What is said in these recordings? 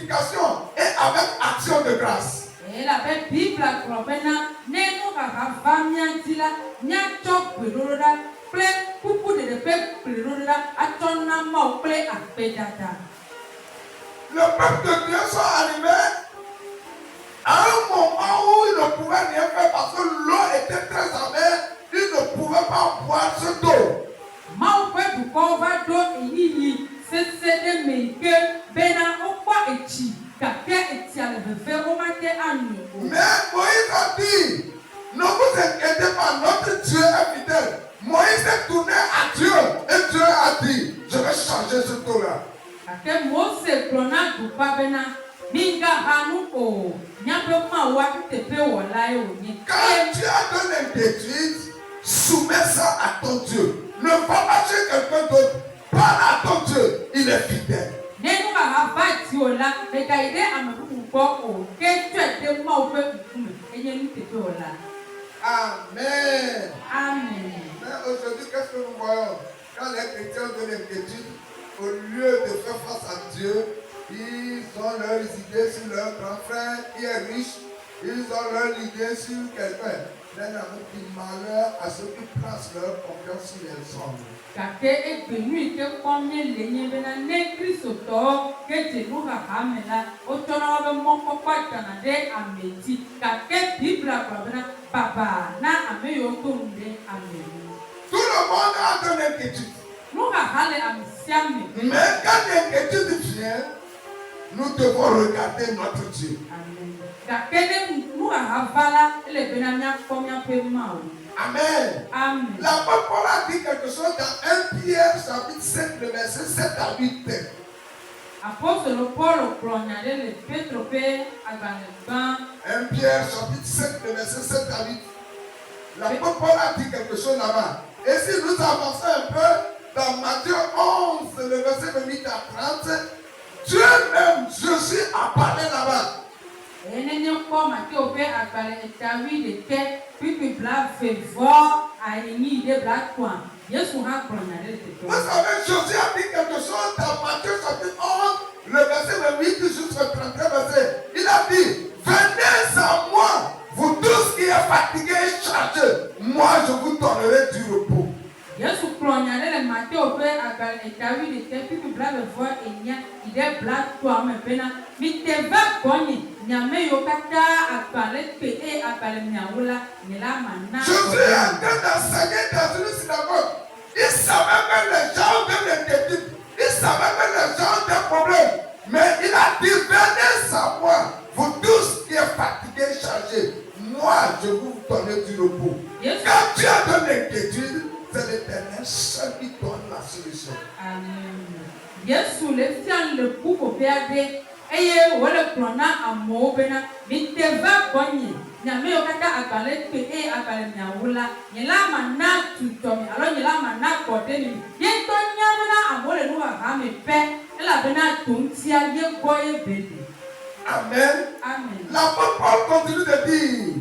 glorification et avec action de grâce. Et la Bible a globena nenu karavamia tila nyachok beroda ple kuku de pe beroda atona ma ple apedata. Le peuple de Dieu sont arrivés à un moment où ils ne pouvaient rien faire parce que l'eau était très amère, ils ne pouvaient pas boire cette eau. Mau pe du kova do enini sese de meike bena okwa echi kake eti ale vefe omate anu. Mais Moïse a dit, ne vous inquiétez pas, notre Dieu est fidèle. Moïse est tourné à Dieu et Dieu a dit, je vais changer cette eau-là. Kake Mose klona du pa bena minga hanu o nyape ma wa tepe wala e oni. Quand tu as donné l'inquiétude, soumets ça à ton Dieu. Ne va pas chez quelqu'un d'autre. Parle à ton Dieu. Il est fidèle. Nenu avati ola e kaide amaku ko o ke twete ma o pe kume enye ni tepe wala. Amen. Amen. Mais aujourd'hui, qu'est-ce que nous voyons? Quand les chrétiens donnent l'inquiétude, au lieu de faire face à Dieu, ils ont leurs idées sur leur grand frère qui est riche. Ils ont leurs idées sur quelqu'un. D'un amour qui malheur à ceux qui placent leur confiance sur les hommes. Kake ebenu ke komye lenye bena ne Kristo to ke tenu ha hamela o tona wa mo kokwa tana de ameti kake Biblia kwa bena baba na ameyo to nde amelu. Tout le monde a de l'inquiétude. Nous ha hale amsiame. Mais quand l'inquiétude vient, nous devons regarder notre Dieu. Amen. Kake nous ha vala ele bena nya komya pe mawo. Amen. Amen. L'apôtre Paul a dit quelque chose dans 1 Pierre chapitre 5, le verset 7 à 8. Apôtre Paul pronyade le Petro pe agaleba 1 Pierre chapitre 5, le verset 7 à 8. L'apôtre Paul a dit quelque chose là-bas. Et si nous avançons un peu dans Matthieu 11, le verset 28 à 30, Dieu même, Jésus a parlé là-bas. Enenye ko Matthieu pe agale etawi de ke pipi bla fevo aini de bla kwa Yesu ha pronyade le Vous savez, Jésus a dit quelque chose dans Matthieu chapitre 11, le verset 28 jusqu'au 33 verset. Il a dit, venez à moi, vous tous qui êtes fatigués et chargés, moi je vous donnerai du repos. Yesu pronyade le Matthieu pe agale etawi de ke pipi bla fevo enya ide bla kwa me pena miteva konye nyame yo kata agale pe e agale nyawula nela mana. Jésus est en train d'enseigner dans une synagogue. Il savait que les gens ont des inquiétudes. Il savait que les gens ont des problèmes. Mais il a dit, venez à moi, vous tous qui êtes fatigués et chargés. Moi, je vais vous donner du repos. Yes. Quand tu as de l'inquiétude, c'est l'Éternel seul qui donne la solution. Amen. Yesu le fian le kuko peade eye wole krona amo bena miteva konye nyame yo kata agale pe e agale nyawula nyela mana tutomi alo nyela mana kodeni ye to nyame na amole no ha me pe ela bena tuntia ye boye bebe. Amen. Amen. L'apôtre Paul continue de dire,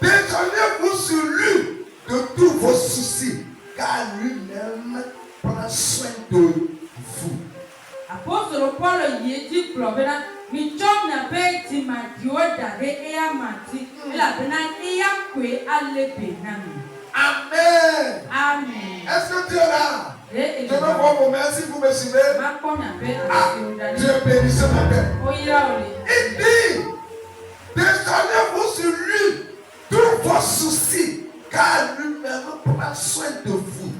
déchargez-vous sur lui de tous vos soucis, car lui-même prend soin de vous. Apôtre Paul yedi probena mi chom na pe ti ma dioda de e amati ela bena e yakwe ale benami. Amen. Amen. Est-ce que Dieu est là? Je veux voir vos mains si vous me suivez. Ah, Dieu bénisse ce matin. Il dit, déchargez-vous sur lui tous vos soucis, car lui-même prend soin de vous.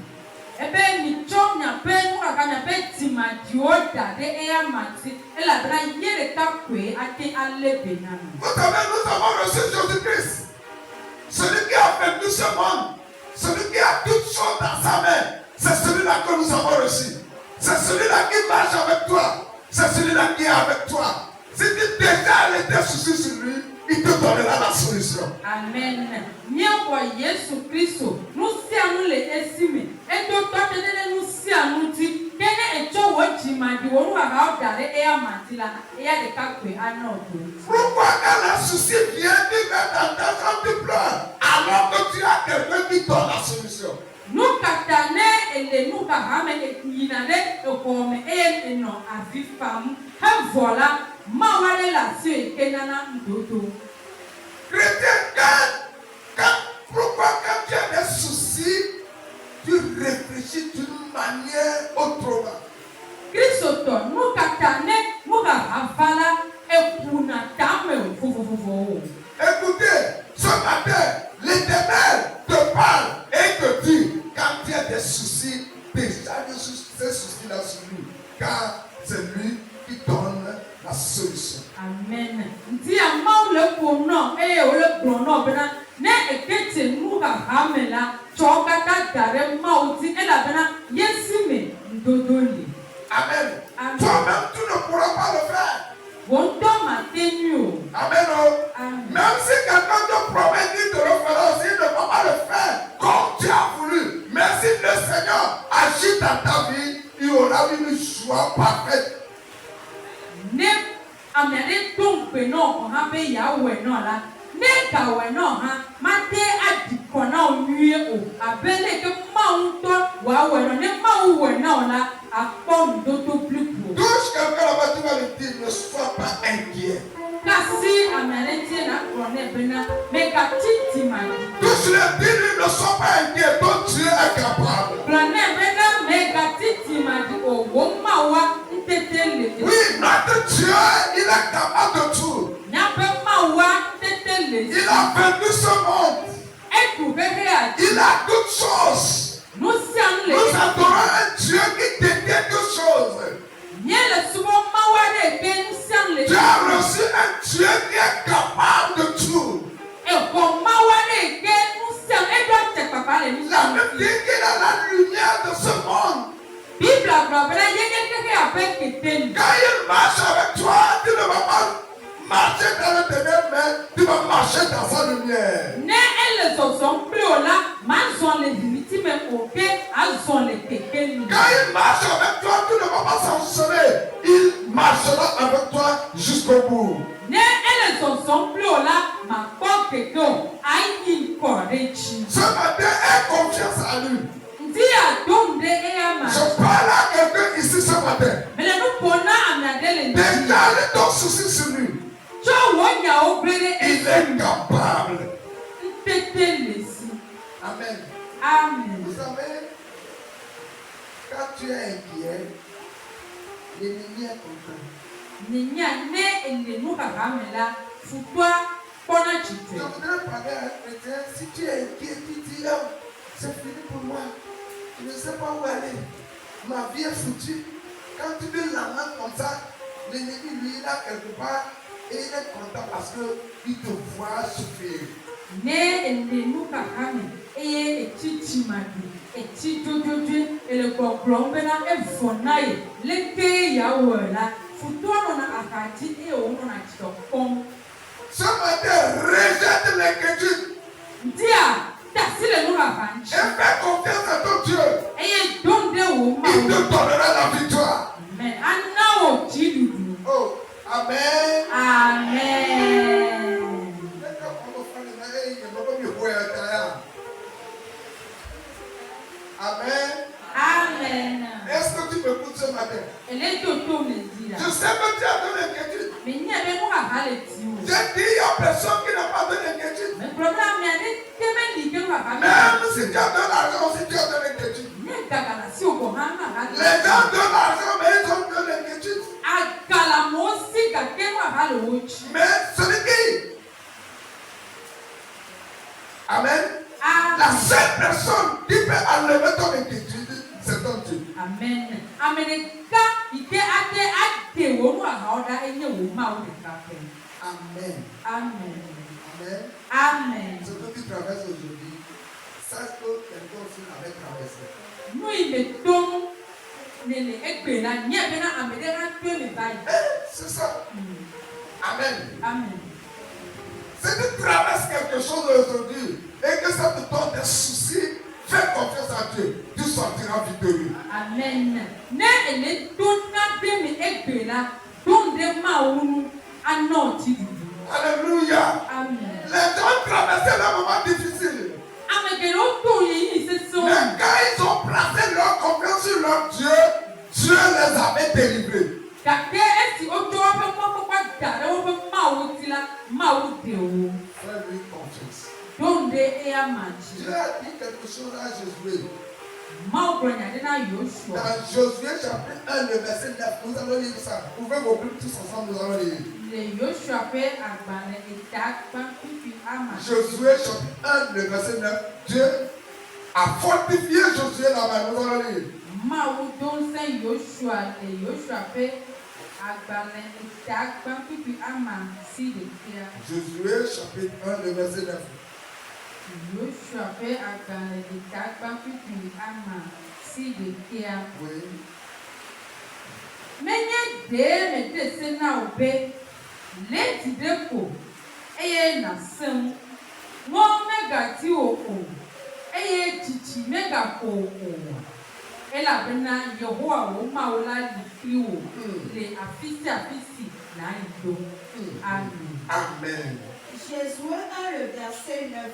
Ebe mi chom na pe nu akanya pe ti ma dioda de e amati ela bena yere kakwe ate ale benami. Vous savez, nous avons reçu Jésus-Christ, celui qui a vaincu ce monde, celui qui a toutes choses dans sa main. C'est celui-là que nous avons reçu. C'est celui-là qui marche avec toi. C'est celui-là qui est avec toi. Si tu décales tes soucis sur lui, il te donnera la solution. Amen. Nyakwa Yesu Kristo, nous sianu le esime. Et to tene nous sianu ti. Kene echo wochi mandi wonu aga dare e amatila. E ya de kakwe anoto. Pourquoi quand le souci vient, tu mets dans ta chambre, tu pleures, alors que tu as quelqu'un qui donne la solution? Nous katane ele nous kahame e yinale e kome e no avifam. Ha vola Mawale la se kenana mdodo. Chrétien, pourquoi quand tu as des soucis, tu réfléchis d'une manière autrement? Kristoto nukatane mukahavala epuna tame fufufufu. Écoutez, ce matin, l'Éternel te parle et te dit, quand tu as des soucis, décharge ces soucis-là sur lui, car c'est lui qui donne la solution. Amen. Nti amaw le kono ole krono bena ne ekete mukahamela chokata dare mauti ela bena yesime ndodoli. Amen. Amen. Toi-même, tu ne pourras pas le faire. Amen. Amen. Même si quelqu'un te promet qu'il te le fera aussi, il ne va pas le faire comme tu as voulu. Mais si le Seigneur agit dans ta vie, il y aura une joie parfaite. Ne amene tombe no ha be ya we no la ne ka we no ha mate adikona onwie o abele ke maunto wa we no ne mau we no la apon dodo blipo. Touche quelqu'un là-bas, tu vas lui dire, ne sois pas inquiet. Kasi amene tie na krone bena me ka titi mani. Touche-le, dis-lui, ne sois pas inquiet, ton Dieu est capable. Krone bena me ka titi mani o wo mawa ntetele. Oui, notre Dieu, il est capable de tout. Il a vaincu ce monde. Il a toutes choses. Nous adorons un Dieu qui détient toutes choses. Tu as reçu un Dieu qui est capable de tout. La même Dieu qui est dans la lumière de ce monde. Quand il marche avec toi, tu ne vas pas marcher dans le ténèbre, mais tu vas marcher dans sa lumière. Quand il marche avec toi, tu ne vas pas sanctionner. Il marchera avec toi jusqu'au bout. Ce matin, aie confiance à lui. Je parle à quelqu'un ici ce matin. Déclare ton souci sur lui. Il est capable. Amen. Amen. Vous savez, quand tu es inquiet, l'ennemi est content. Je voudrais parler à un chrétien. Si tu es inquiet, tu dis, oh, c'est fini pour moi. Je ne sais pas où aller. Ma vie est foutue. Quand tu te lamentes comme ça, l'ennemi, lui, il est quelque part et il est content parce qu'il te voit souffrir. Ce matin, rejette l'inquiétude. Et fais confiance à ton Dieu. Il te donnera la victoire. Oh, amen. Amen. Amen. Amen. Est-ce que tu m'écoutes ce matin? Je sais que tu as de l'inquiétude. J'ai dit, il y a personne qui n'a pas de l'inquiétude. Même si tu as de l'argent, si tu as de l'inquiétude. Les gens donnent l'argent, mais ils ont de l'inquiétude. Mais celui qui... Amen. La seule personne qui peut enlever ton inquiétude, c'est ton Dieu. Amen. Amen. Amen. Amen. Amen. Amen. Ce que tu traverses aujourd'hui, sache que quelqu'un aussi l'avait traversé. C'est ça. Amen. Amen. Si tu traverses quelque chose aujourd'hui et que ça te donne des soucis, fais confiance à Dieu. Tu sortiras victorieux. Amen. Alléluia. Amen. Les gens traversaient un moment difficile. Mais quand ils ont placé leur confiance sur leur Dieu, Dieu les avait délivrés. Dieu a dit quelque chose à Josué. Mau gblɔ nya ɖe na Yosua. Dans Josué chapitre 1, le verset 9, nous allons lire ça. Vous pouvez m'ouvrir tous ensemble, nous allons lire. Le Yosua ƒe agbalẽ eta kpakpipi ama. Josué chapitre 1, le verset 9. Dieu a fortifié Josué là-bas, nous allons lire. Mawu do ŋusẽ Yosua le Yosua ƒe agbalẽ eta kpakpipi ama si ɖekea. Josué chapitre 1, le verset 9. Yosua ƒe agbalẽ eta kpakpipi ama si ɖekea. Oui. Menye ɖe mede se na wò be lé dzi ɖe ko eye nàsẽ ŋu. Ŋɔ megati wò o eye tsitsi megaƒo wò o. Elabena Yehowa wò Mawu la li kpli wò le afi sia afi si nàayi ɖo. Amen. Amen. Josué 1, le verset 9.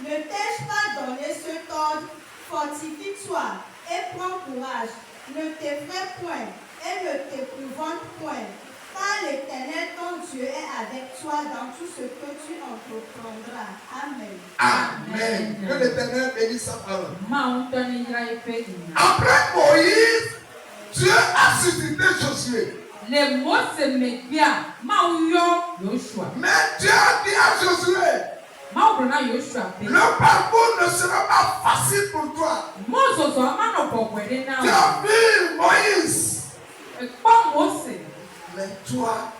Ne t'ai-je pas donné cet ordre? Fortifie-toi et prends courage. Ne t'effraie point et ne t'épouvante point. Car l'Éternel ton Dieu est avec toi dans tout ce que tu entreprendras. Amen. Amen. Que l'Éternel bénisse sa parole. Mawu ŋutɔ neyra eƒe nya. Après Moïse, Dieu a suscité Josué. Le Mose megbea, Mawu yɔ Yosua. Mais Dieu a dit à Josué, Mawu gblɔ na Yosua be. le parcours ne sera pas facile pour toi. Mɔzɔzɔ manɔ bɔbɔe ɖe na Tu wò. as vu Moïse. Ekpɔ Mose. Mais toi,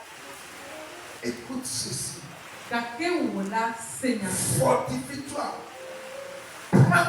écoute ceci. Gake wò la se nya. Fortifie-toi. Prends